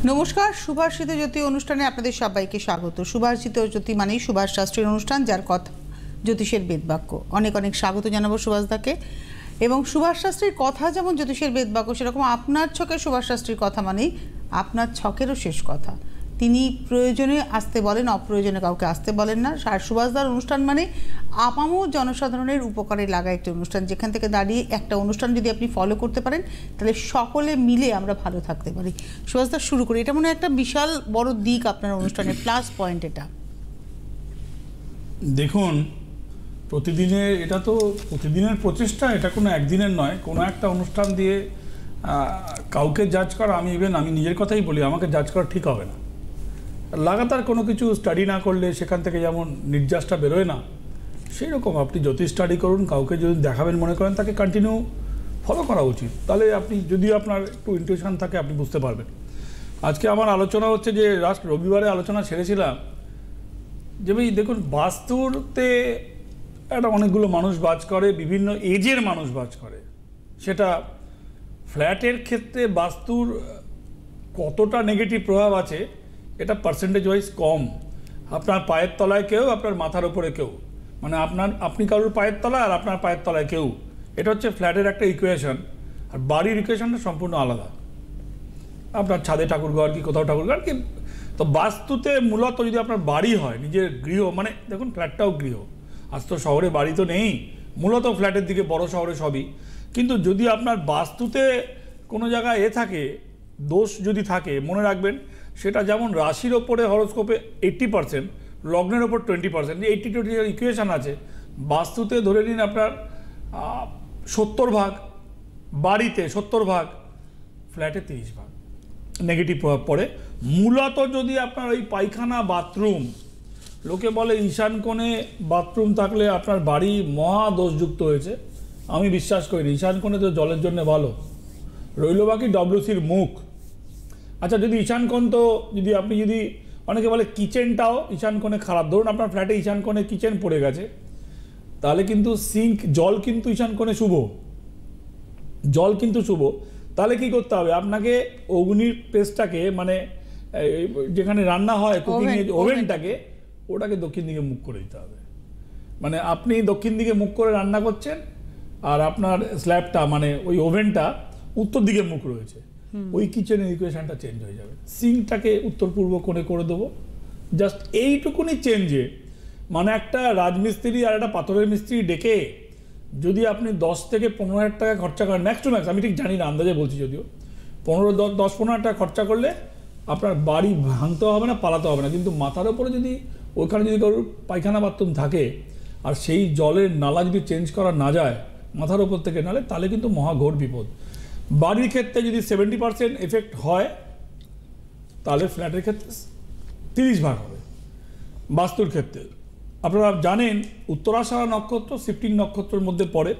নমস্কার, সুভাষিত জ্যোতি অনুষ্ঠানে আপনাদের সবাইকে স্বাগত। সুভাষিত জ্যোতি মানেই সুভাষ শাস্ত্রীর অনুষ্ঠান, যার কথা জ্যোতিষের বেদবাক্য। অনেক অনেক স্বাগত জানাবো সুভাষদাকে। এবং সুভাষ শাস্ত্রীর কথা যেমন জ্যোতিষের বেদবাক্য, সেরকম আপনার ছকে সুভাষ শাস্ত্রীর কথা মানেই আপনার ছকেরও শেষ কথা। তিনি প্রয়োজনে আসতে বলেন, অপ্রয়োজনে কাউকে আসতে বলেন না। আর সুভাষদার অনুষ্ঠান মানে আপামর জনসাধারণের উপকারে লাগা একটি অনুষ্ঠান, যেখান থেকে দাঁড়িয়ে একটা অনুষ্ঠান যদি আপনি ফলো করতে পারেন তাহলে সকলে মিলে আমরা ভালো থাকতে পারি। সুভাষদা, শুরু করি। এটা মনে হয় একটা বিশাল বড় দিক আপনার অনুষ্ঠানের, প্লাস পয়েন্ট এটা। দেখুন, এটা তো প্রতিদিনের প্রচেষ্টা, এটা কোনো একদিনের নয়। কোনো একটা অনুষ্ঠান দিয়ে কাউকে জাজ করা, আমি নিজের কথাই বলি, আমাকে জাজ করা ঠিক হবে না। লাগাতার কোনো কিছু স্টাডি না করলে সেখান থেকে যেমন নির্যাসটা বেরোয় না, সেই রকম আপনি যতই স্টাডি করুন, কাউকে যদি দেখাবেন মনে করেন, তাকে কন্টিনিউ ফলো করা উচিত। তাহলে আপনি যদি আপনার একটু ইন্টুইশন থাকে, আপনি বুঝতে পারবেন। আজকে আমার আলোচনা হচ্ছে যে রবিবারে আলোচনা ছেড়েছিলাম যে ভাই দেখুন, বাস্তুতে একটা অনেকগুলো মানুষ বাস করে, বিভিন্ন এজের মানুষ বাস করে। সেটা ফ্ল্যাটের ক্ষেত্রে বাস্তুর কতটা নেগেটিভ প্রভাব আছে এটা পার্সেন্টেজ ওয়াইজ কম। আপনার পায়ের তলায় কেউ, আপনার মাথার উপরে কেউ, মানে আপনি কারোর পায়ের তলায় আর আপনার পায়ের তলায় কেউ, এটা হচ্ছে ফ্ল্যাটের একটা ইকুয়েশন। আর বাড়ির ইকুয়েশনটা সম্পূর্ণ আলাদা। আপনার ছাদে ঠাকুরঘর কি কোথাও ঠাকুরঘর কি, তো বাস্তুতে মূলত যদি আপনার বাড়ি হয়, নিজের গৃহ, মানে দেখুন ফ্ল্যাটটাও গৃহ। আজ তো শহরে বাড়ি তো নেই, মূলত ফ্ল্যাটের দিকে, বড় শহরে সবই। কিন্তু যদি আপনার বাস্তুতে কোনো জায়গায় থাকে, দোষ যদি থাকে, মনে রাখবেন সেটা যেমন রাশির ওপরে হরোস্কোপে 80%, লগ্নের ওপর 20%, 80-20 ইকুয়েশান আছে। বাস্তুতে ধরে নিন আপনার 70% বাড়িতে, 70% ফ্ল্যাটে 30% নেগেটিভ প্রভাব পড়ে। মূলত যদি আপনার ওই পায়খানা, বাথরুম, লোকে বলে ঈশান কোণে বাথরুম থাকলে আপনার বাড়ি মহা দোষযুক্ত হয়েছে। আমি বিশ্বাস করি ঈশান কোণে তো জলের জন্য ভালো, রইল বাকি ডব্লিউসির মুখ। আচ্ছা, যদি ঈশান কোণ, তো আপনি অনেকে বলে কিচেনটাও ঈশান কোণে খারাপ। ধরুন আপনার ফ্ল্যাটে ঈশান কোণে কিচেন পড়ে গেছে, তাহলে কিন্তু সিঙ্ক, জল কিন্তু ঈশান কোণে শুভ, জল কিন্তু শুভ। তাহলে কি করতে হবে আপনাকে? অগ্নির পেস্টটাকে, মানে যেখানে রান্না হয়, কুকিং ওভেনটাকে, ওটাকে দক্ষিণ দিকে মুখ করে দিতে হবে। মানে আপনি দক্ষিণ দিকে মুখ করে রান্না করছেন, আর আপনার স্ল্যাবটা, মানে ওই ওভেনটা উত্তর দিকে মুখ রয়েছে, ওই কিচেনের ইকুয়েশনটা চেঞ্জ হয়ে যাবে। সিঙ্কটাকে উত্তর পূর্ব কোণে করে দেবো। জাস্ট এইটুকুনি চেঞ্জে, মানে একটা রাজমিস্ত্রি আর একটা পাথরের মিস্ত্রি ডেকে যদি আপনি 10 থেকে 15,000 টাকা খরচা করেন, ম্যাক্স টু ম্যাক্স, আমি ঠিক জানি না, আন্দাজে বলছি, যদিও 10-15,000 টাকা খরচা করলে আপনার বাড়ি ভাঙতে হবে না, পালাতে হবে না। কিন্তু মাথার ওপরে যদি, ওইখানে যদি কারোর পায়খানা বাথরুম থাকে, আর সেই জলের নালা যদি চেঞ্জ করা না যায় মাথার ওপর থেকে নালে, তাহলে কিন্তু মহাঘোর বিপদ। বাড়ির ক্ষেত্রে যদি 70% এফেক্ট হয়, তাহলে ফ্ল্যাটের ক্ষেত্রে 30% হবে। বাস্তুর ক্ষেত্রে আপনারা জানেন উত্তরাষাঢ়া নক্ষত্র শিফটিং নক্ষত্রের মধ্যে পড়ে।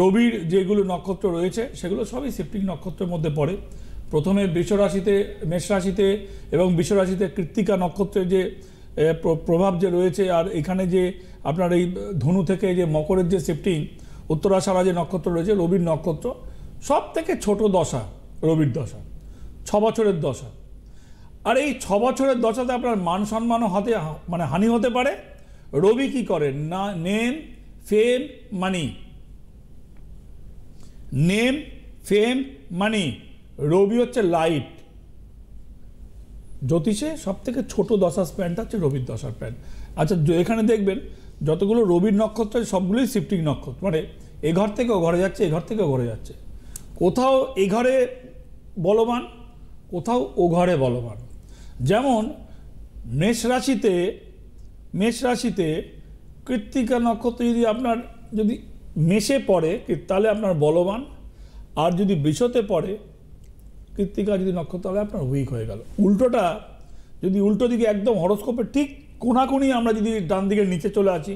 রবির যেগুলো নক্ষত্র রয়েছে সেগুলো সবই শিফটিং নক্ষত্রের মধ্যে পড়ে। প্রথমে বৃষ রাশিতে, মেষ রাশিতে এবং বৃষ রাশিতে কৃত্তিকা নক্ষত্রের যে প্রভাব যে রয়েছে, আর এখানে যে আপনার এই ধনু থেকে যে মকরের যে শিফটিং, উত্তরাষাঢ়া যে নক্ষত্র রয়েছে, রবির নক্ষত্র, সব থেকে ছোট দশা রবির দশা, 6 বছরের দশা। আর এই 6 বছরের দশাতে আপনার মান সম্মানও মানে হানি হতে পারে। রবি কি করেন না, নেম, ফেম, মানি, নেম, ফেম, মানি। রবি হচ্ছে লাইট। জ্যোতিষে সব থেকে ছোট দশা স্প্যানটা হচ্ছে রবির দশার প্যান। আচ্ছা, এখানে দেখবেন যতগুলো রবির নক্ষত্র সবগুলোই শিফটিং নক্ষত্র, মানে এ ঘর থেকে ও ঘরে যাচ্ছে, এ ঘর থেকে ও ঘরে যাচ্ছে। কোথাও এ ঘরে বলবান, কোথাও ও ঘরে বলবান। যেমন মেষ রাশিতে কৃত্তিকা নক্ষত্র যদি মেষে পড়ে, তাহলে আপনার বলবান। আর যদি বৃষতে পড়ে কৃত্তিকা যদি নক্ষত্র, তাহলে আপনার উইক হয়ে গেল। উল্টোটা, যদি উল্টো দিকে একদম হরোস্কোপের ঠিক কোনাকুনি আমরা যদি ডান দিকের নিচে চলে আসি,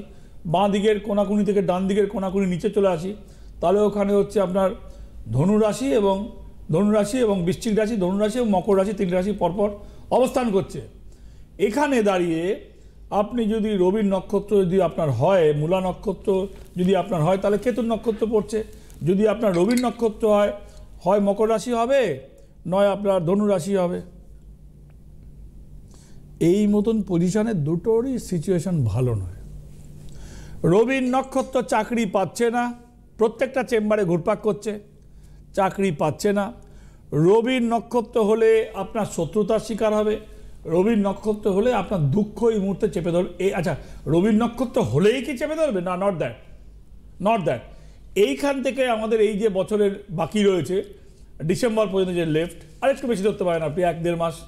বাঁ দিকের কোনাকুনি থেকে ডান দিকের কোনাকুনি নিচে চলে আসি, তাহলে ওখানে হচ্ছে আপনার ধনু রাশি এবং বৃশ্চিক রাশি, ধনু রাশি এবং মকর রাশি, 3 রাশি পরপর অবস্থান করছে। এখানে দাঁড়িয়ে আপনি যদি রবির নক্ষত্র যদি আপনার হয়, মূলা নক্ষত্র যদি আপনার হয়, তাহলে কেতুর নক্ষত্র পড়ছে। যদি আপনার রবির নক্ষত্র হয়, হয় মকর রাশি হবে, নয় আপনার ধনু রাশি হবে, এই মতন পজিশনে দুটোরই সিচুয়েশন ভালো নয়। রবির নক্ষত্র চাকরি পাচ্ছে না, প্রত্যেকটা চেম্বারে ঘুরপাক করছে, চাকরি পাচ্ছে না। রবির নক্ষত্র হলে আপনার শত্রুতার শিকার হবে, রবির নক্ষত্র হলে আপনার দুঃখ এই মুহূর্তে চেপে ধরবে। আচ্ছা, রবির নক্ষত্র হলেই কি চেপে ধরবে? না, নট দ্যাট। এইখান থেকে আমাদের এই যে বছরের বাকি রয়েছে ডিসেম্বর পর্যন্ত যে লেফট, আর একটু বেশি ধরতে পারেন আপনি,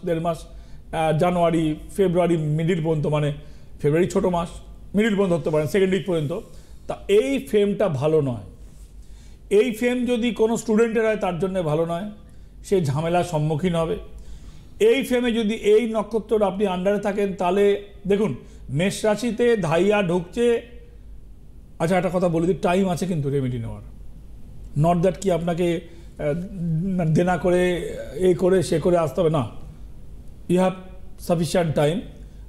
দেড় মাস জানুয়ারি ফেব্রুয়ারি মিডিল পর্যন্ত, মানে ফেব্রুয়ারি ছোটো মাস, মিডিল পর্যন্ত ধরতে পারেন, সেকেন্ড উইক পর্যন্ত। তা এই ফ্রেমটা ভালো নয়। এই ফ্রেম যদি কোনো স্টুডেন্টের হয় তার জন্য ভালো নয়, সে ঝামেলার সম্মুখীন হবে। এই ফ্রেমে যদি এই নক্ষত্র আপনি আন্ডারে থাকেন তাহলে দেখুন মেষ রাশিতে ধাইয়া ঢুকছে। আচ্ছা, একটা কথা বলে দিই, টাইম আছে কিন্তু রেমেডি নেওয়ার, নট দ্যাট কি আপনাকে দেনা করে করে সে করে আসতে হবে না। You have sufficient time.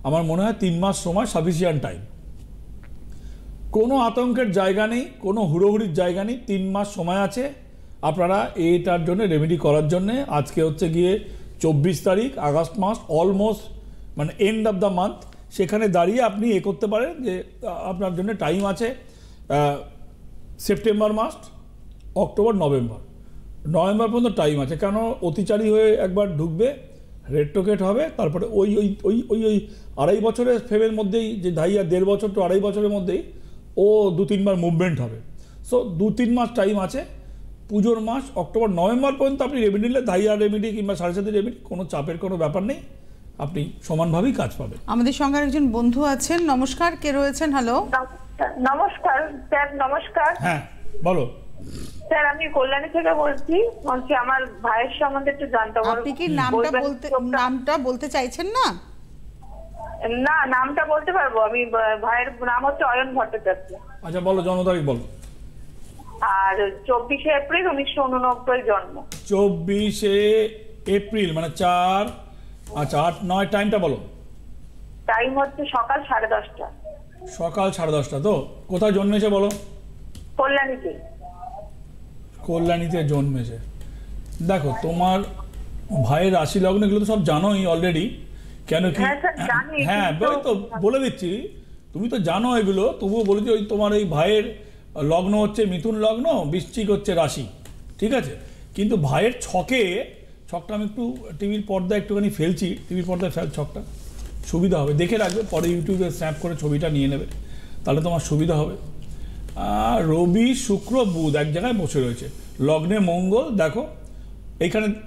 আমার মনে হয় 3 মাস সময় সাফিসিয়েন্ট টাইম। কোনো আতঙ্কের জায়গা নেই, কোনো হুড়োহুড়ির জায়গা নেই, 3 মাস সময় আছে আপনারা এইটার জন্য রেমেডি করার জন্যে। আজকে হচ্ছে গিয়ে 24 তারিখ, আগস্ট মাস অলমোস্ট, মানে এন্ড অফ দ্য মান্থ। সেখানে দাঁড়িয়ে আপনি করতে পারেন যে আপনার জন্য টাইম আছে সেপ্টেম্বর মাস, অক্টোবর, নভেম্বর পর্যন্ত টাইম আছে। কেন অতিচারী হয়ে একবার ঢুকবে, রেট্রোগেট হবে, তারপরে ওই ওই ওই ওই ওই 2.5 বছরের ফ্রেমের মধ্যেই, যে ধাইয়া 1.5 বছর to 2.5 বছরের মধ্যেই ও 2-3 বার মুভমেন্ট হবে। সো 2-3 মাস টাইম আছে। পুজোর মাস অক্টোবর নভেম্বর পর্যন্ত আপনি রেমেডি নিলে, ধাইয়া রেমেডি কিংবা 7.5 রেমেডি, কোনো চাপের কোনো ব্যাপার নেই, আপনি সমানভাবেই কাজ পাবেন। আমাদের সঙ্গে একজন বন্ধু আছেন। নমস্কার, কে রয়েছেন? হ্যালো, নমস্কার স্যার। নমস্কার। হ্যাঁ, বলো স্যার, আমি কল্যাণী থেকে বলছি। আমার ভাইয়ের সম্বন্ধে একটু জানতে পারবো? আপনি কি নামটা বলতে চাইছেন না? না, নামটা বলতে পারবো। আমি ভাইয়ের নাম হচ্ছে অয়ন ভট্টাচার্য। আচ্ছা বলো, জন্ম তারিখ বলো। আর 24 এপ্রিল 1989 জন্ম। 24 এপ্রিল মানে 4, আচ্ছা 8, 9, টাইমটা বলো। টাইম হচ্ছে সকাল 10:30। সকাল 10:30। তো কোথায় জন্মেছে বলো? কল্যাণীতে। কল্যাণীতে জন্মেছে। দেখো তোমার ভাইয়ের রাশি লগ্ন এগুলো তো সব জানোই অলরেডি। কেন কি? হ্যাঁ, ওই তো বলে দিচ্ছি, তুমি তো জানো এগুলো, তবুও বলেছি ওই তোমার এই ভাইয়ের লগ্ন হচ্ছে মিথুন লগ্ন, বৃশ্চিক হচ্ছে রাশি, ঠিক আছে? কিন্তু ভাইয়ের ছকটা আমি একটু টিভির পর্দায় একটুখানি ফেলছি, টিভির পর্দায় ছকটা সুবিধা হবে, দেখে রাখবে, পরে ইউটিউবে স্ন্যাপ করে ছবিটা নিয়ে নেবে, তাহলে তোমার সুবিধা হবে। রবি শুক্র বুধ এক জায়গায় বসে রয়েছে, লগ্নে মঙ্গল। দেখো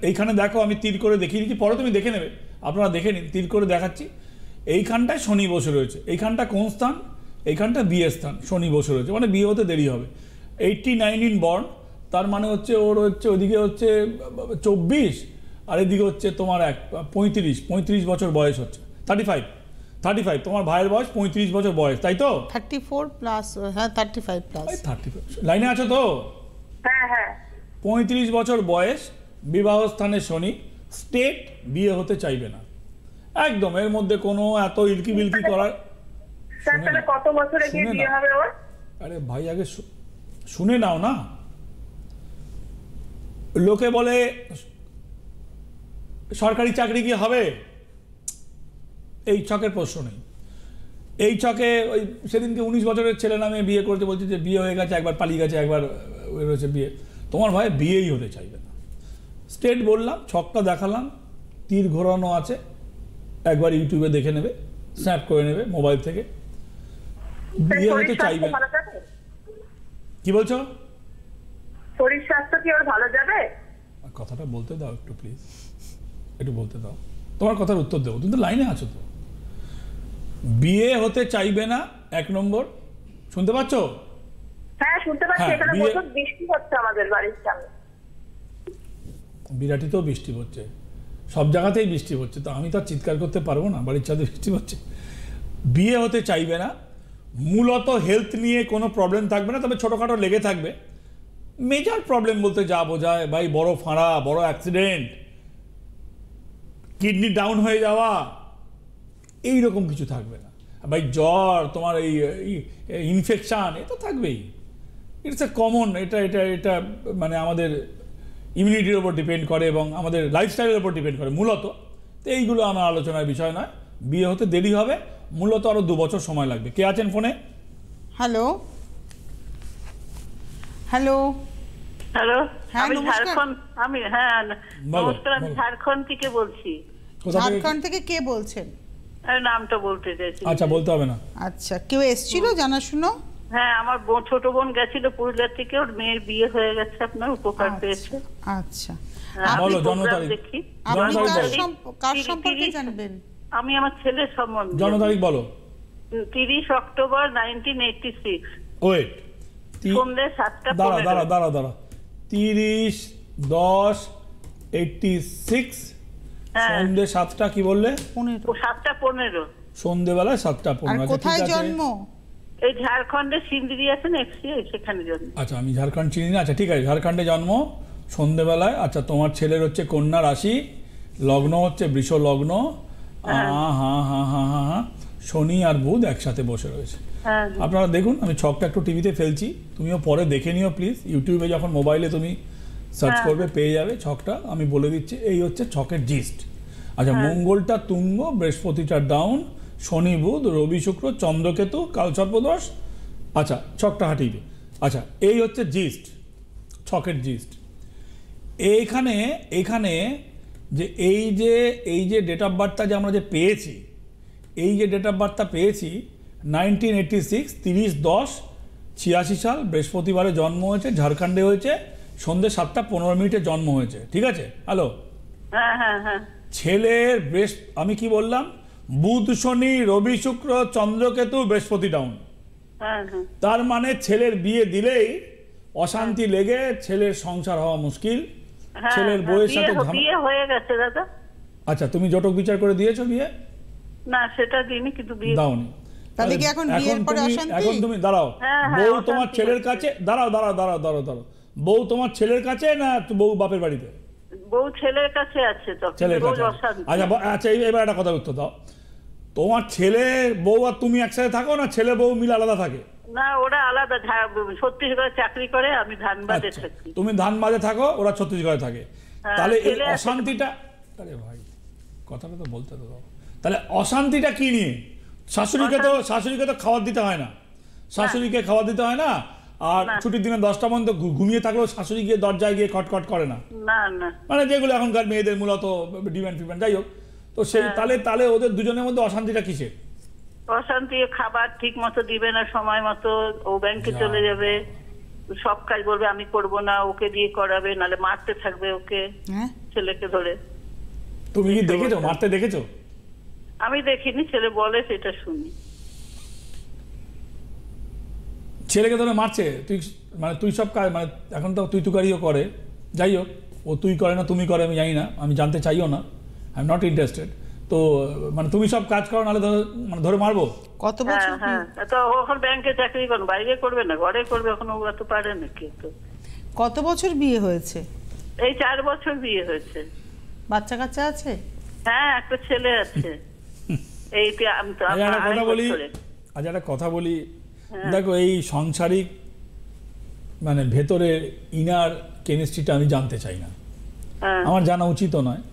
এইখানে দেখো, আমি তীর করে দেখিয়ে দিচ্ছি, পরে তুমি দেখে নেবে, আপনারা দেখে নিন, তীর করে দেখাচ্ছি। এইখানটায় শনি বসে রয়েছে। এইখানটা কোন স্থান? এইখানটা বিয়ে স্থান, শনি বসে রয়েছে, মানে বিয়ে হতে দেরি হবে। 89 ইন বর্ন, তার মানে হচ্ছে ওর হচ্ছে ওদিকে হচ্ছে 24 আর এদিকে হচ্ছে তোমার 35 বছর বয়স হচ্ছে, 35। তোমার ভাইয়ের বয়স 35 বছর বয়স, তাই তো? 34 প্লাস, হ্যাঁ 35 প্লাস। 35 লাইনে আছো তো? হ্যাঁ হ্যাঁ। 35 বছর বয়স, বিবাহ স্থানে শনি, স্টেট, বিয়ে হতে চাইবে না একদম। এর মধ্যে কোনো এত ইলকি বিলকি করার। স্যার, তাহলে কত বছরে গিয়ে বিয়ে হবে ওর? আরে ভাই, আগে শুনে নাও না। লোকে বলে সরকারি চাকরি কি হবে, এই ছকের প্রশ্ন নেই। এই ছকে ওই সেদিনকে 19 বছরের ছেলে নামে বিয়ে করতে বলছে যে বিয়ে হয়ে গেছে, একবার পালিয়ে গেছে, একবার রয়েছে বিয়ে। তোমার ভাই বিয়েই হতে চাইবে না। স্টেট বললাম, ছকটা দেখালাম, তীর ঘোরানো আছে, একবার ইউটিউবে দেখে নেবে, স্ন্যাপ করে নেবে মোবাইল থেকে। বিয়ে হতে চাইবে না। কি বলছো? শরীর স্বাস্থ্য কি ওর ভালো যাবে? কথাটা বলতে দাও একটু প্লিজ, একটু বলতে দাও, তোমার কথার উত্তর দেবো। তুমি তো লাইনে আছো তো। বিয়ে হতে চাইবে না 1 নম্বর, শুনতে পাচ্ছ? হ্যাঁ শুনতে পাচ্ছি। এখানে প্রচুর বৃষ্টি হচ্ছে আমাদের বাড়ির সামনে। বিরাটিতেও বৃষ্টি হচ্ছে, সব জায়গাতেই বৃষ্টি হচ্ছে, তো আমি তো আর চিৎকার করতে পারবো না, বাড়ির ছাদে বৃষ্টি হচ্ছে। বিয়ে হতে চাইবে না, মূলত হেলথ নিয়ে কোনো প্রবলেম থাকবে না, তবে ছোটোখাটো লেগে থাকবে। মেজর প্রবলেম বলতে যা বোঝায় ভাই, বড় ফাঁড়া, বড় অ্যাক্সিডেন্ট, কিডনি ডাউন হয়ে যাওয়া, এই রকম কিছু থাকবে না ভাই। জ্বর, তোমার এই ইনফেকশান, এ তো থাকবেই, ইটস এ কমন। এটা মানে আমাদের ইমিউনিটির ওপর ডিপেন্ড করে এবং আমাদের লাইফস্টাইলের ওপর ডিপেন্ড করে মূলত। তো এইগুলো আমার আলোচনার বিষয় নয়। বিয়ে হতে দেরি হবে, মূলত আরও 2 বছর সময় লাগবে। কে আছেন ফোনে? হ্যালো হ্যালো হ্যালো, হ্যাঁ, আমি নমস্কার। ঝাড়খণ্ড, বলো, নমস্কার, আমি বলো। ঝাড়খণ্ড থেকে বলছি। কোথা থেকে? ঝাড়খণ্ড থেকে কে বলছেন? আমি নামটা বলতে চাইছি। আচ্ছা, বলতে হবে না। আচ্ছা, কেউ এসেছিল জানাশুনো? হ্যাঁ, আমার ছোট বোন গেছিল পুরুলিয়া থেকে, ওর মেয়ের বিয়ে হয়ে গেছে, আপনার উপকার পেয়েছে। আচ্ছা, হ্যাঁ, বলো, আমি জন্ম program তারিখ। দেখি। আপনি জন্ম তারিখ কার বলো। সম্পর্কে 30 জানবেন? আমি আমার ছেলের সম্বন্ধে। জন্ম তারিখ বলো। 30 অক্টোবর 1986, ওয়েট, সন্ধ্যে 7টা দাঁড়া 15। দাঁড়া দাঁড়া দাঁড়া 30/10/86, হ্যাঁ। সন্ধ্যে 7টা, কি বললে? 15। 7টা 15। সন্ধ্যেবেলায় 7টা 15। আর আচ্ছা, কোথায় ঠিক আছে। জন্ম? এই ঝাড়খণ্ডের সিন্দিরি আছেন এফসিআই, সেখানে জন্ম। আচ্ছা, আমি ঝাড়খণ্ড চিনি না। আচ্ছা, ঠিক আছে, ঝাড়খণ্ডে জন্ম, সন্ধ্যেবেলায়। আচ্ছা, তোমার ছেলের হচ্ছে কন্যা রাশি, লগ্ন হচ্ছে বৃষ লগ্ন। হ্যাঁ, শনি আর বুধ একসাথে বসে রয়েছে। হ্যাঁ, আপনারা দেখুন, আমি ছকটা একটু টিভিতে ফেলছি, তুমিও পরে দেখে নিও প্লিজ। ইউটিউবে যখন মোবাইলে তুমি সার্চ করবে পেয়ে যাবে ছকটা। আমি বলে দিচ্ছি, এই হচ্ছে ছকের জিস্ট। আচ্ছা, মঙ্গলটা তুঙ্গ, বৃহস্পতিটা ডাউন, শনি বুধ, রবি শুক্র, চন্দ্রকেতু, কালসর্পদোষ। আচ্ছা, ছকটা হাঁটিয়ে দিই। আচ্ছা, এই হচ্ছে জিস্ট, ছকের জিস্ট। এইখানে যে এই যে ডেট অফ বার্থটা যে আমরা যে পেয়েছি, এই যে ডেট অফ বার্থটা পেয়েছি 1986, 30/10/86 সাল, বৃহস্পতিবারে জন্ম হয়েছে, ঝাড়খণ্ডে হয়েছে, সন্ধ্যে 7:15 জন্ম হয়েছে। ঠিক আছে? হ্যালো, হ্যাঁ, হ্যাঁ, হ্যাঁ। ছেলের আমি কি বললাম? বুধ, শনি, রবি, শুক্র, চন্দ্রকেতু, বৃহস্পতি ডাউন। হ্যাঁ, হ্যাঁ। তার মানে ছেলের বিয়ে দিলেই অশান্তি লেগে ছেলের সংসার হওয়া মুশকিল। হ্যাঁ, ছেলের হ্যাঁ, বউয়ের সাথে বিয়ে হয়ে গেছে দাদা। আচ্ছা, তুমি জটক বিচার করে দিয়েছো বিয়ে? না, সেটা দিইনি, কিন্তু বিয়ে। দাওনি। তাহলে কি এখন বিয়ের পরে অশান্তি? এখন তুমি দাঁড়াও, হ্যাঁ, হ্যাঁ, বউ অশান্তি তোমার ছেলের হচ্ছে। কাছে, দাঁড়াও, বউ তোমার ছেলের কাছে না বউ বাপের বাড়িতে? বউ ছেলের কাছে আছে তো, ছেলের রোজ কাছে। অশান্তি। আচ্ছা, এবার একটা কথা উত্তর দাও, তোমার ছেলে বউ আর তুমি একসাথে থাকো না ছেলে বউ মিলে আলাদা থাকে? না, ওরা আলাদা, ছত্তিশগড়ে চাকরি করে, আমি ধানবাদে আচ্ছা, থাকি। তুমি ধানবাদে থাকো, ওরা ছত্তিশগড়ে থাকে। হ্যাঁ, তাহলে এই ছেলে আছে। অশান্তিটা, আরে ভাই কথাটা তো বলতে তো দাও। তাহলে অশান্তিটা কি নিয়ে? শাশুড়িকে তো খাবার দিতে হয় না, শাশুড়িকে খাবার দিতে হয় না, আর না। ছুটির দিনে 10টা পর্যন্ত ঘুমিয়ে থাকলেও শাশুড়ি গিয়ে দরজায় গিয়ে খটখট করে না, না, না। মানে যেগুলো এখনকার মেয়েদের মূলত ডিমান্ড ফিমান্ড, যাই হোক। তো সেই তাহলে ওদের দুজনের মধ্যে অশান্তিটা কিসের? অশান্তি, খাবার ঠিক মতো দিবে না সময় মতো, ও ব্যাংকে চলে যাবে, সব কাজ বলবে আমি করব না, ওকে দিয়ে করাবে, নালে মারতে থাকবে ওকে, হ্যাঁ, ছেলেকে ধরে। তুমি কি দেখেছো? মারতে দেখেছো? আমি দেখিনি, ছেলে বলে সেটা শুনি। ছেলেকে ধরে মারছে? তুই সব কাজ, মানে এখন তো তুই তুকারিও করে, যাই হোক, ও তুই করে না তুমি করে আমি জানি না, আমি জানতে চাইও না, আই এম নট ইন্টারেস্টেড। তো মানে তুমি সব কাজ করো, নাহলে ধরে মারবো? কত হ্যাঁ, বছর? হ্যাঁ। তো ও এখন ব্যাংকে চাকরি করবে, বাইরে করবে না, ঘরে করবে, এখন ও এত পারে নাকি? তো কত বছর বিয়ে হয়েছে? এই 4 বছর বিয়ে হয়েছে। বাচ্চা কাচ্চা আছে? হ্যাঁ, একটা ছেলে আছে। এইটা আমি তো আচ্ছা, একটা কথা বলি, বছরে। একটা কথা বলি, দেখো এই সাংসারিক মানে ভেতরে ইনার কেমিস্ট্রিটা আমি জানতে চাই না, হ্যাঁ, আমার জানা উচিত নয়।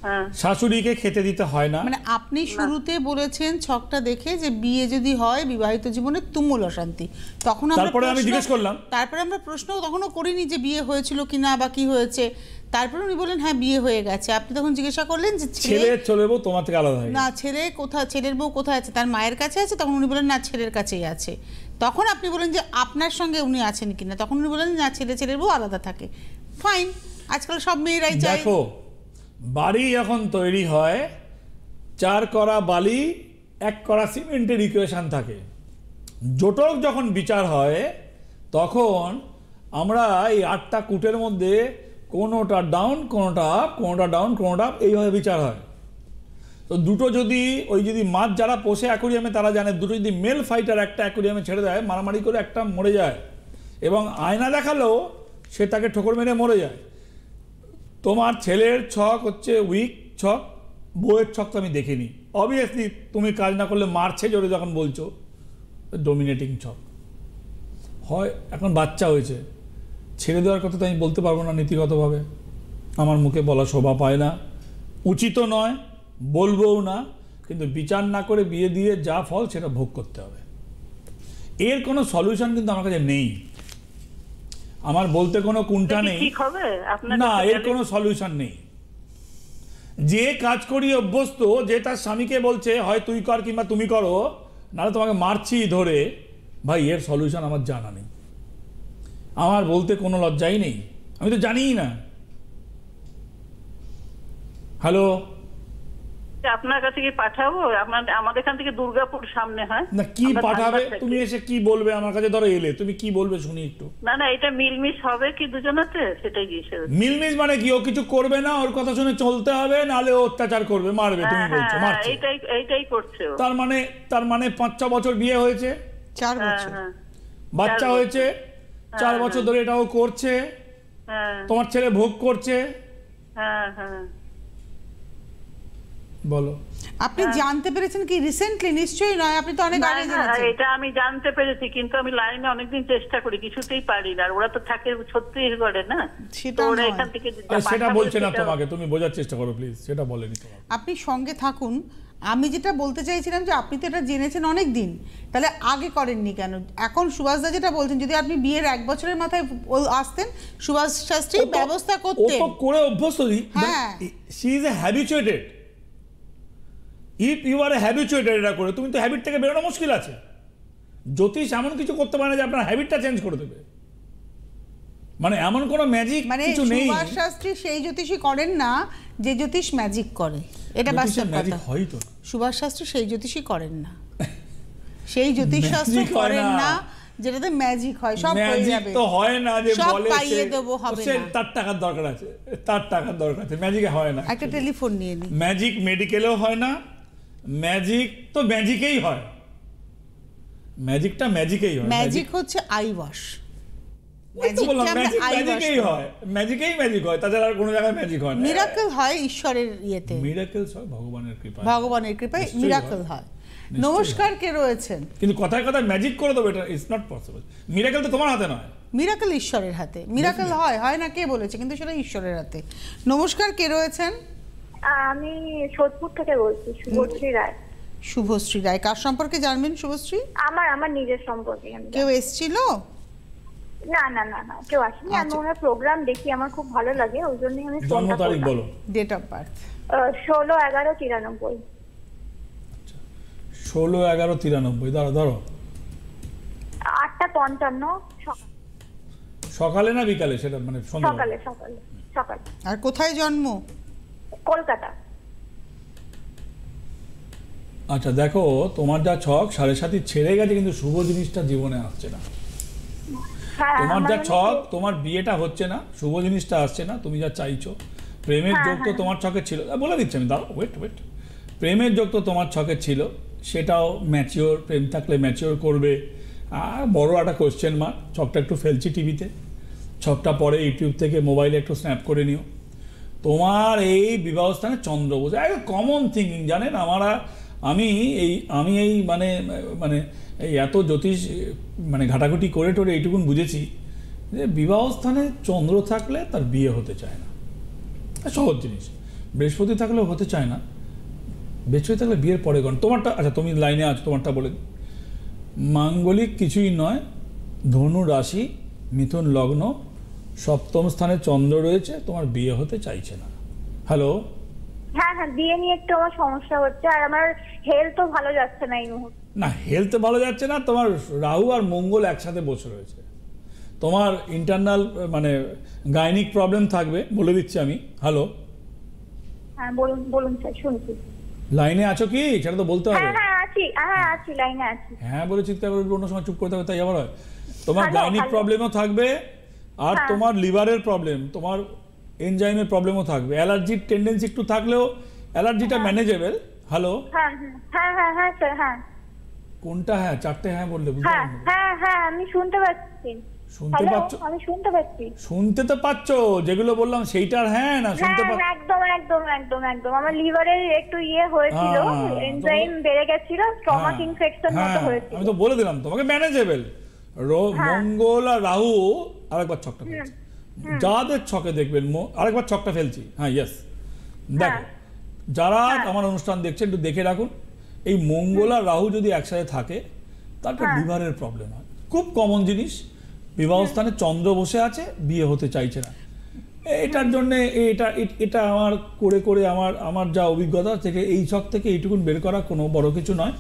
হ্যাঁ। শাশুড়িকে খেতে দিতে হয় না, মানে আপনি শুরুতে বলেছেন ছকটা দেখে যে বিয়ে যদি হয় বিবাহিত জীবনে তুমুল অশান্তি, তখন তারপরে আমি জিজ্ঞেস করলাম, তারপরে আমরা প্রশ্ন তখনও করিনি যে বিয়ে হয়েছিল কিনা বা কি হয়েছে, তারপরে উনি বললেন হ্যাঁ বিয়ে হয়ে গেছে। আপনি তখন জিজ্ঞাসা করলেন যে ছেলে বউ তোমার থেকে আলাদা হয় না, ছেলের বউ কোথায় আছে? তার মায়ের কাছে আছে? তখন উনি বলেন না, ছেলের কাছেই আছে। তখন আপনি বলেন যে আপনার সঙ্গে উনি আছেন কিনা, তখন উনি বলেন না, ছেলের বউ আলাদা থাকে। ফাইন, আজকাল সব মেয়েরাই চায়। দেখো, বাড়ি যখন তৈরি হয় 4 কড়া বালি 1 কড়া সিমেন্টের ইকুয়েশন থাকে। জটক যখন বিচার হয় তখন আমরা এই 8টা কুটের মধ্যে কোনোটা ডাউন, কোনোটা আপ, কোনোটা ডাউন, কোনোটা আপ, এইভাবে বিচার হয়। তো দুটো যদি যদি মাছ যারা পোষে অ্যাকোরিয়ামে তারা জানে, দুটো যদি মেল ফাইটার একটা অ্যাকোরিয়ামে ছেড়ে দেয়, মারামারি করে একটা মরে যায়, এবং আয়না দেখালেও সে তাকে ঠোকর মেরে মরে যায়। তোমার ছেলের ছক হচ্ছে উইক ছক, বউয়ের ছক তো আমি দেখিনি। অবভিয়াসলি তুমি কাজ না করলে মারছে জোরে যখন বলছো, ডোমিনেটিং ছক হয়। এখন বাচ্চা হয়েছে, ছেড়ে দেওয়ার কথা তো আমি বলতে পারবো না নীতিগতভাবে, আমার মুখে বলা শোভা পায় না, উচিতও নয়, বলবোও না। কিন্তু বিচার না করে বিয়ে দিয়ে যা ফল সেটা ভোগ করতে হবে। এর কোনো সলিউশন কিন্তু আমার কাছে নেই, আমার বলতে কোনো কোনটা নেই। ঠিক হবে আপনার না, এর কোনো সলিউশন নেই। যে কাজ করি অভ্যস্ত, যে তার স্বামীকে বলছে হয় তুই কর কিংবা তুমি করো, নাহলে তোমাকে মারছি ধরে, ভাই এর সলিউশন আমার জানা নেই। আমার বলতে কোনো লজ্জাই নেই, আমি তো জানিই না। হ্যালো, আপনার কাছে কি পাঠাবো? আমাদের এখান থেকে দুর্গাপুর সামনে হয় না, কি পাঠাবে তুমি? এসে কি বলবে আমার কাছে? ধরো এলে, তুমি কি বলবে শুনি একটু। না এটা মিলমিশ হবে কি দুজনাতে, সেটাই গিয়েছে। মিলমিশ মানে কি? ও কিছু করবে না, ওর কথা শুনে চলতে হবে, নাহলে ও অত্যাচার করবে, মারবে। তুমি বলছো মারছে, এইটাই করছে। তার মানে 5-6 বছর বিয়ে হয়েছে, 4 বছর বাচ্চা হয়েছে, 4 বছর ধরে এটাও করছে, তোমার ছেলে ভোগ করছে। বলো, আপনি জানতে পেরেছেন কি রিসেন্টলি? নিশ্চয়ই নয়, আপনি তো অনেক আগে জেনেছেন। এটা আমি জানতে পেরেছি, কিন্তু আমি লাইনে অনেকদিন চেষ্টা করি, কিছুতেই পারি না। আর ওরা তো থাকে ছত্তিশগড়ে না, সেটা ওরা নয়। এখান থেকে সেটা বলছে না তোমাকে, তুমি বোঝার চেষ্টা করো প্লিজ, সেটা বলেনি তোমাকে। আপনি সঙ্গে থাকুন। আমি যেটা বলতে চাইছিলাম যে আপনি তো এটা জেনেছেন অনেক দিন, তাহলে আগে করেননি কেন? এখন সুভাষদা যেটা বলছেন, যদি আপনি বিয়ের 1 বছরের মাথায় আসতেন, সুভাষ শাস্ত্রী ব্যবস্থা করতেন। ও তো করে অভ্যস্ত। হ্যাঁ, she is a habituated. If you are a habituated এটা করে, তুমি তো হ্যাবিট থেকে বেরোনো মুশকিল আছে। জ্যোতিষ এমন কিছু করতে পারে না যে আপনার হ্যাবিটটা চেঞ্জ করে দেবে, মানে এমন কোনো ম্যাজিক কিছু নেই। সুভাষ শাস্ত্রী সেই জ্যোতিষী করেন না যে জ্যোতিষ ম্যাজিক করে, এটা বাস্তব কথা। হয়তো সুভাষ শাস্ত্রী সেই জ্যোতিষী করেন না, সেই জ্যোতিষ শাস্ত্র করেন না যেটাতে ম্যাজিক হয়, সব হয়ে যাবে। তো হয় না যে সব বলে পাইয়ে দেব, হবে না। তার টাকার দরকার আছে, তার টাকার দরকার আছে, ম্যাজিকে হয় না। একটা টেলিফোন নিয়ে নি। ম্যাজিক মেডিকেলেও হয় না, ম্যাজিক তো ম্যাজিকেই হয়, ম্যাজিকটা ম্যাজিকেই হয়। ম্যাজিক হচ্ছে আই ওয়াশ, ম্যাজিকেই হয়, ম্যাজিক হয়, তাছাড়া আর কোনো জায়গায় ম্যাজিক হয় না। মিরাকল হয় ঈশ্বরের ইয়েতে, মিরাকলস হয় ভগবানের কৃপায়, ভগবানের কৃপায় মিরাকল হয়। নমস্কার, কে রয়েছেন? কিন্তু কথায় কথায় ম্যাজিক করে দেবো, এটা ইজ নট পসিবল। মিরাকল তো তোমার হাতে নয়, মিরাকল ঈশ্বরের হাতে। মিরাকল হয় না কে বলেছে, কিন্তু সেটা ঈশ্বরের হাতে। নমস্কার, কে রয়েছেন? আমি সোদপুর থেকে বলছি, শুভশ্রী রায়। শুভশ্রী রায়, কার সম্পর্কে জানবেন শুভশ্রী? আমার নিজের সম্পর্কে। কেউ এসেছিল? না না না না, কেউ আসেনি। আমি ওনার প্রোগ্রাম দেখি, আমার খুব ভালো লাগে, ওই জন্যই আমি জন্ম তারিখ বলো। Date of birth 16/11/93। 16/11/93। ধরো 8:55 সকালে না বিকালে, সেটা মানে সকালে। আর কোথায় জন্ম? কলকাতা। আচ্ছা দেখো, তোমার যা ছক 7.5 ছেড়ে গেছে, কিন্তু শুভ জিনিসটা জীবনে আসছে না। তোমার যা ছক, তোমার বিয়েটা হচ্ছে না, শুভ জিনিসটা আসছে না, তুমি যা চাইছো। প্রেমের যোগ তো তোমার ছকে ছিল, বলে দিচ্ছি আমি, দাঁড়াও, ওয়েট। প্রেমের যোগ তো তোমার ছকে ছিল, সেটাও ম্যাচিওর, প্রেম থাকলে ম্যাচিওর করবে। আর বড় একটা কোয়েশ্চেন মার্ক, ছকটা একটু ফেলছি টিভিতে, ছকটা পরে ইউটিউব থেকে মোবাইলে একটু স্ন্যাপ করে নিও। তোমার এই বিবাহস্থানে চন্দ্র বসে, একদম কমন থিঙ্কিং, জানেন আমি এই মানে এই এত জ্যোতিষ মানে ঘাটাঘুটি করে টোরে এইটুকুন বুঝেছি যে বিবাহস্থানে চন্দ্র থাকলে তার বিয়ে হতে চায় না। সহজ জিনিস। বৃহস্পতি থাকলেও হতে চায় না, বৃহস্পতি থাকলে বিয়ের পরে গণ। তোমারটা, আচ্ছা তুমি লাইনে আছো, তোমারটা বলে দিই। মাঙ্গলিক কিছুই নয়, ধনু রাশি, মিথুন লগ্ন, 7ম স্থানে চন্দ্র রয়েছে, তোমার বিয়ে হতে চাইছে না। হ্যালো, হ্যাঁ, বিয়ে নিয়ে একটু আমার সমস্যা হচ্ছে, আর আমার হেলথও ভালো যাচ্ছে না এই মুহূর্তে। না, হেলথ ভালো যাচ্ছে না, তোমার রাহু আর মঙ্গল একসাথে বসে রয়েছে, তোমার ইন্টারনাল মানে গাইনিক প্রবলেম থাকবে, বলে দিচ্ছি আমি। হ্যালো, হ্যাঁ বলুন স্যার, শুনছি। লাইনে আছো কি? সেটা তো বলতে হবে। আছি, লাইনে আছি। হ্যাঁ বলে চিৎকার করে অন্য সময় চুপ করে থাকবে, তাই আবার হয়। তোমার গাইনিক প্রবলেমও থাকবে, আর তোমার লিভারের প্রবলেম, তোমার এনজাইমের প্রবলেমও থাকবে। অ্যালার্জির টেন্ডেন্সি একটু থাকলেও অ্যালার্জিটা ম্যানেজেবল। হ্যালো, হ্যাঁ স্যার, হ্যাঁ। কোনটা? হ্যাঁ, 4টে হ্যাঁ বললে বুঝতে পারলাম। হ্যাঁ, আমি শুনতে পাচ্ছি। শুনতে পাচ্ছ? আমি শুনতে পাচ্ছি। শুনতে তো পাচ্ছো, যেগুলো বললাম সেইটার হ্যাঁ না শুনতে পাচ্ছ? একদম আমার লিভারে একটু হয়েছিল, এনজাইম বেড়ে গেছিল, স্টমাক ইনফেকশন মতো হয়েছিল। আমি তো বলে দিলাম তোমাকে ম্যানেজেবল। মঙ্গল আর রাহু, আরেকবার ছকটা ফেলছি, যাদের ছকে দেখবেন, আরেকবার ছকটা ফেলছি। হ্যাঁ, ইয়েস। দেখো, যারা আমার অনুষ্ঠান দেখছেন একটু দেখে রাখুন, এই মঙ্গল আর রাহু যদি একসাথে থাকে তারপর লিভারের প্রবলেম হয়। খুব কমন জিনিস, বিবাহস্থানে চন্দ্র বসে আছে, বিয়ে হতে চাইছে না। এটার জন্য এটা আমার করে আমার যা অভিজ্ঞতা থেকে এই সব থেকে এইটুকুন বের করা কোনো বড় কিছু নয়।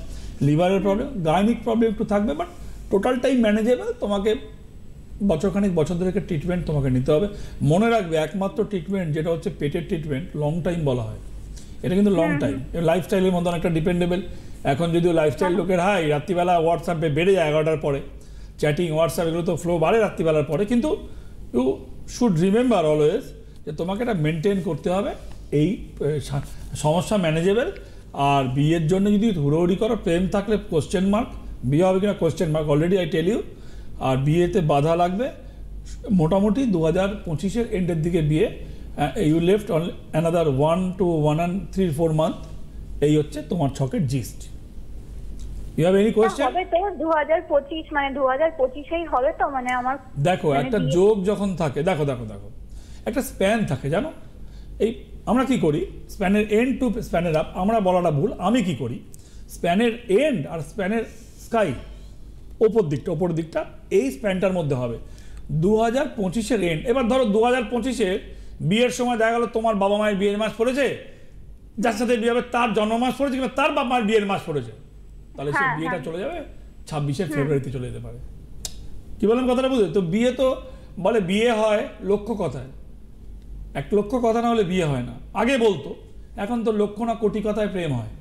লিভারের প্রবলেম, গাইনিক প্রবলেম একটু থাকবে, বাট টোটালটাই ম্যানেজেবল। তোমাকে বছর ধরে ট্রিটমেন্ট তোমাকে নিতে হবে। মনে রাখবে একমাত্র ট্রিটমেন্ট যেটা হচ্ছে পেটের ট্রিটমেন্ট, লং টাইম বলা হয়, এটা কিন্তু লং টাইম। লাইফস্টাইলের মধ্যে অনেকটা ডিপেন্ডেবল। এখন যদিও লাইফস্টাইল লোকের হাই, রাত্রিবেলা হোয়াটসঅ্যাপে বেড়ে যায় 11টার পরে, চ্যাটিং হোয়াটসঅ্যাপ এগুলো তো ফ্লো বাড়ে রাত্রিবেলার পরে, কিন্তু ইউ শুড রিমেম্বার অলওয়েজ যে তোমাকে এটা মেনটেন করতে হবে। এই সমস্যা ম্যানেজেবল। আর বিয়ের জন্য যদি হুড়োহুড়ি করো, প্রেম থাকলে কোশ্চেন মার্ক, বিয়ে হবে কিনা question mark, already I tell you. আর বিয়েতে বাধা লাগবে মোটামুটি 2025-এর এন্ডের দিকে বিয়ে। You left another 1 to 1 and 3-4 month. এই হচ্ছে তোমার ছকের gist. You have any question? হবে তো 2025, মানে 2025এই হবে তো, মানে আমার দেখো একটা যোগ যখন থাকে, দেখো একটা স্প্যান থাকে, জানো। এই আমরা কি করি, স্প্যানের এন্ড টু স্প্যানের আপ, আমরা বলাটা ভুল। আমি কি করি, স্প্যানের এন্ড আর স্প্যানের স্কাই ওপর দিকটা এই স্প্যানটার মধ্যে হবে 2025-এর এন্ড। এবার ধরো 2025-এ বিয়ের সময় দেখা গেল তোমার বাবা মায়ের বিয়ের মাস পড়েছে, যার সাথে বিয়ে হবে তার জন্ম মাস পড়েছে কিংবা তার বাবা মায়ের বিয়ের মাস পড়েছে, তাহলে সেই বিয়েটা চলে যাবে 26 ফেব্রুয়ারিতে চলে যেতে পারে। কি বলেন কথাটা বুঝলে? তো বিয়ে তো বলে বিয়ে হয় লক্ষ কথায়, 1 লক্ষ কথা না হলে বিয়ে হয় না। আগে বলতো, এখন তো লক্ষ না কোটি কথায় প্রেম হয়।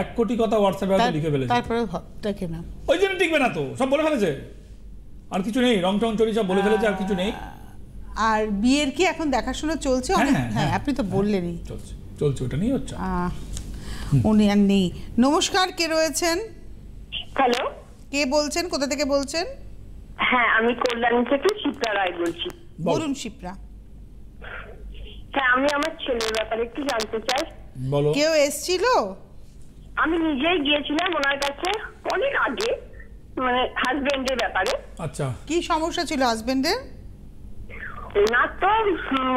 1 কোটি কথা হোয়াটসঅ্যাপে হয়তো লিখে ফেলেছে, তারপরে দেখে না, ওই জন্য টিকবে না তো, সব বলে ফেলেছে, আর কিছু নেই, রং টং চড়ি সব বলে ফেলেছে, আর কিছু নেই। আর বিয়ের কি এখন দেখাশোনা চলছে? হ্যাঁ, আপনি তো বললেনই চলছে, ওটা নিয়ে হচ্ছে। উনি আর নেই। নমস্কার, কে রয়েছেন? হ্যালো, কে বলছেন, কোথা থেকে বলছেন? হ্যাঁ আমি কল্যাণী থেকে শিপ্রা রায় বলছি। বলুন শিপ্রা। হ্যাঁ, আমি আমার ছেলের ব্যাপারে একটু জানতে চাই। বলো। কেউ এসেছিল? আমি নিজেই গিয়েছিলাম ওনার কাছে অনেক আগে, মানে হাজবেন্ডের ব্যাপারে। আচ্ছা, কি সমস্যা ছিল হাজবেন্ডের? ওনার তো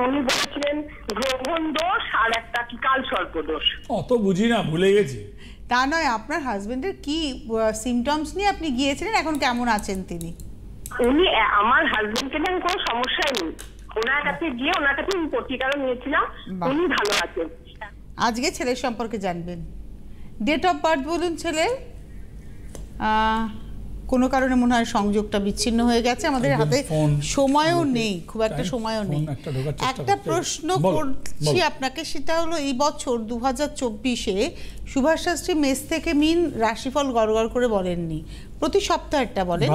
উনি বলেছিলেন গ্রহণ দোষ আর একটা কি কাল সর্প দোষ। অত বুঝি না, ভুলে গেছি। তা নয়, আপনার হাজবেন্ডের কি সিমটমস নিয়ে আপনি গিয়েছিলেন, এখন কেমন আছেন তিনি? উনি, আমার হাজবেন্ডকে নিয়ে কোনো সমস্যাই নেই, ওনার কাছে গিয়ে ওনার কাছে আমি প্রতিকারও নিয়েছিলাম, উনি ভালো আছেন। আজকে ছেলের সম্পর্কে জানবেন। ডেট অফ বার্থ বলুন ছেলের। কোনো কারণে মনে হয় সংযোগটা বিচ্ছিন্ন হয়ে গেছে, আমাদের হাতে সময়ও নেই, খুব একটা সময়ও নেই। একটা প্রশ্ন করছি আপনাকে, সেটা হলো এই বছর 2024-এ সুভাষ শাস্ত্রী মেষ থেকে মীন রাশিফল গড়গড় করে বলেননি, প্রতি সপ্তাহটা বলেন,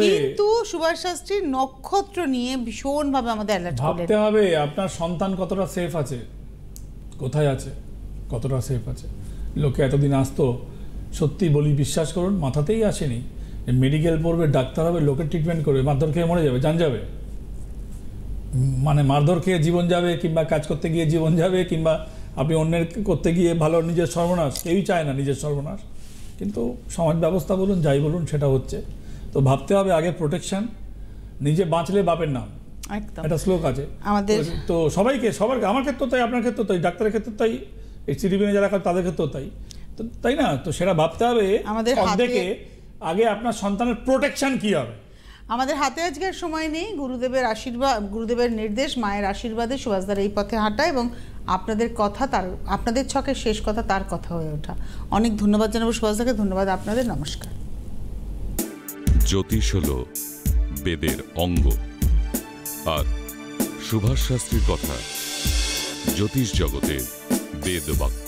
কিন্তু সুভাষ শাস্ত্রীর নক্ষত্র নিয়ে ভীষণভাবে আমাদের অ্যালার্ট করলেন। ভাবতে হবে আপনার সন্তান কতটা সেফ আছে, কোথায় আছে, কতটা সেফ আছে। লোকে এতদিন আসতো, সত্যি বলি বিশ্বাস করুন মাথাতেই আসেনি মেডিকেল পড়বে, ডাক্তার হবে, লোকের ট্রিটমেন্ট করবে, মারধর খেয়ে মরে যাবে, জান যাবে, মানে মারধর খেয়ে জীবন যাবে, কিংবা কাজ করতে গিয়ে জীবন যাবে, কিংবা আপনি অন্যের করতে গিয়ে ভালো নিজের সর্বনাশ। কেউই চায় না নিজের সর্বনাশ, কিন্তু সমাজ ব্যবস্থা বলুন যাই বলুন সেটা হচ্ছে। তো ভাবতে হবে আগে প্রোটেকশন, নিজে বাঁচলে বাপের নাম, একটা শ্লোক আছে আমাদের। তো সবাইকে, সবার, আমার ক্ষেত্রে তাই, আপনার ক্ষেত্রে তাই, ডাক্তারের ক্ষেত্রে তাই, এই সিডিবিনে যারা তাদের ক্ষেত্রেও তাই, তো তাই না? তো সেটা ভাবতে হবে আমাদের অর্ধেকে আগে আপনার সন্তানের প্রোটেকশন কি হবে। আমাদের হাতে আজকে সময় নেই। গুরুদেবের আশীর্বাদ, গুরুদেবের নির্দেশ, মায়ের আশীর্বাদে সুভাষদার এই পথে হাঁটা এবং আপনাদের কথা, তার আপনাদের ছকের শেষ কথা তার কথা হয়ে ওঠা। অনেক ধন্যবাদ জানাবো সুভাষদাকে। ধন্যবাদ আপনাদের। নমস্কার। জ্যোতিষ হলো বেদের অঙ্গ, আর সুভাষ শাস্ত্রীর কথা জ্যোতিষ জগতের বেদ বাক্য।